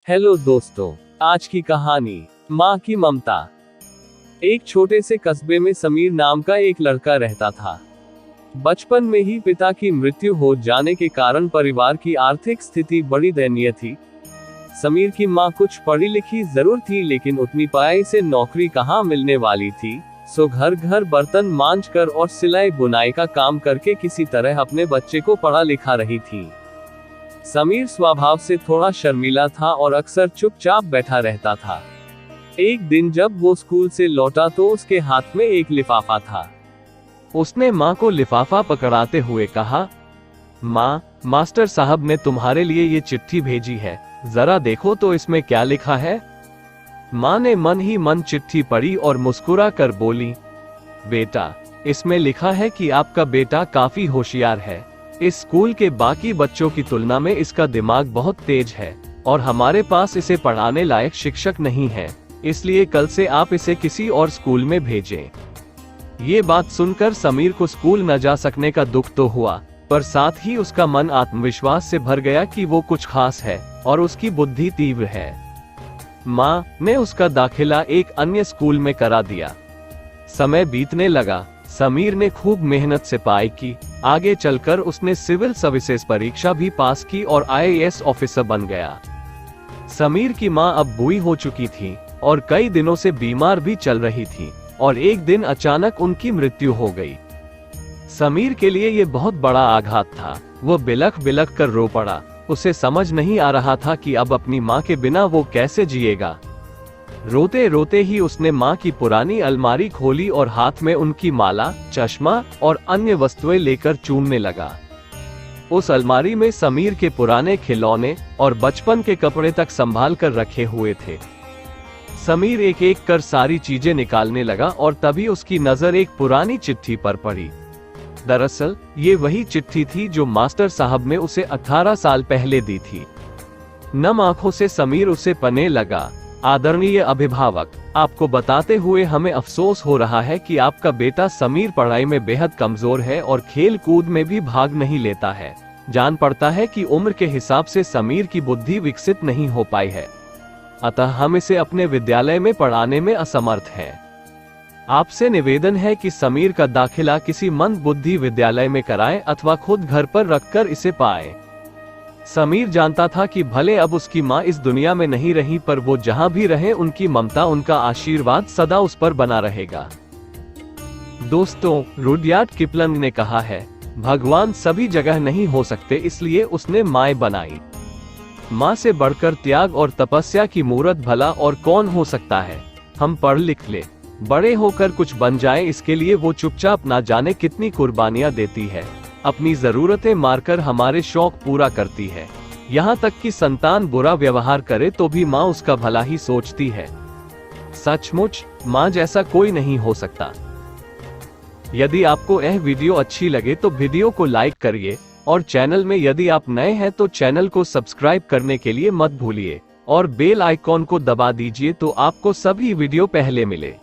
Hello दोस्तों, आज की कहानी माँ की ममता। एक छोटे से कस्बे में समीर नाम का एक लड़का रहता था। बचपन में ही पिता की मृत्यु हो जाने के कारण परिवार की आर्थिक स्थिति बड़ी दयनीय थी। समीर की माँ कुछ पढ़ी लिखी जरूर थी, लेकिन उतनी पढ़ाई से नौकरी कहाँ मिलने वाली थी। सो घर घर बर्तन मांज कर और सिलाई बुनाई का काम करके किसी तरह अपने बच्चे को पढ़ा लिखा रही थी। समीर स्वभाव से थोड़ा शर्मीला था और अक्सर चुपचाप बैठा रहता था। एक दिन जब वो स्कूल से लौटा तो उसके हाथ में एक लिफाफा था। उसने माँ को लिफाफा पकड़ाते हुए कहा, माँ, मास्टर साहब ने तुम्हारे लिए ये चिट्ठी भेजी है, जरा देखो तो इसमें क्या लिखा है। माँ ने मन ही मन चिट्ठी पढ़ी और मुस्कुरा कर बोली, बेटा, इसमें लिखा है कि आपका बेटा काफी होशियार है। इस स्कूल के बाकी बच्चों की तुलना में इसका दिमाग बहुत तेज है और हमारे पास इसे पढ़ाने लायक शिक्षक नहीं है, इसलिए कल से आप इसे किसी और स्कूल में भेजें। ये बात सुनकर समीर को स्कूल न जा सकने का दुख तो हुआ, पर साथ ही उसका मन आत्मविश्वास से भर गया कि वो कुछ खास है और उसकी बुद्धि तीव्र है। माँ ने उसका दाखिला एक अन्य स्कूल में करा दिया। समय बीतने लगा। समीर ने खूब मेहनत से पढ़ाई की। आगे चलकर उसने सिविल सर्विसेज परीक्षा भी पास की और IAS ऑफिसर बन गया। समीर की माँ अब बूढ़ी हो चुकी थी और कई दिनों से बीमार भी चल रही थी और एक दिन अचानक उनकी मृत्यु हो गई। समीर के लिए ये बहुत बड़ा आघात था। वो बिलख बिलख कर रो पड़ा। उसे समझ नहीं आ रहा था कि अब अपनी माँ के बिना वो कैसे जिएगा। रोते रोते ही उसने माँ की पुरानी अलमारी खोली और हाथ में उनकी माला, चश्मा और अन्य वस्तुएं लेकर चूमने लगा। उस अलमारी में समीर के पुराने खिलौने और बचपन के कपड़े तक संभाल कर रखे हुए थे। समीर एक एक कर सारी चीजें निकालने लगा और तभी उसकी नजर एक पुरानी चिट्ठी पर पड़ी। दरअसल ये वही चिट्ठी थी जो मास्टर साहब ने उसे 18 साल पहले दी थी। नम आंखों से समीर उसे पढ़ने लगा। आदरणीय अभिभावक, आपको बताते हुए हमें अफसोस हो रहा है कि आपका बेटा समीर पढ़ाई में बेहद कमजोर है और खेल कूद में भी भाग नहीं लेता है। जान पड़ता है कि उम्र के हिसाब से समीर की बुद्धि विकसित नहीं हो पाई है, अतः हम इसे अपने विद्यालय में पढ़ाने में असमर्थ हैं। आपसे निवेदन है कि समीर का दाखिला किसी मंद बुद्धि विद्यालय में कराएं अथवा खुद घर पर रखकर इसे पाएं। समीर जानता था कि भले अब उसकी माँ इस दुनिया में नहीं रही, पर वो जहाँ भी रहे उनकी ममता, उनका आशीर्वाद सदा उस पर बना रहेगा। दोस्तों, रुडयार्ड किपलिंग ने कहा है, भगवान सभी जगह नहीं हो सकते, इसलिए उसने माँ बनाई। माँ से बढ़कर त्याग और तपस्या की मूरत भला और कौन हो सकता है। हम पढ़ लिख ले, बड़े होकर कुछ बन जाए, इसके लिए वो चुपचाप ना जाने कितनी कुर्बानियां देती है। अपनी जरूरतें मारकर हमारे शौक पूरा करती है। यहाँ तक कि संतान बुरा व्यवहार करे तो भी माँ उसका भला ही सोचती है। सचमुच माँ जैसा कोई नहीं हो सकता। यदि आपको यह वीडियो अच्छी लगे तो वीडियो को लाइक करिए और चैनल में यदि आप नए हैं तो चैनल को सब्सक्राइब करने के लिए मत भूलिए और बेल आइकॉन को दबा दीजिए तो आपको सभी वीडियो पहले मिले।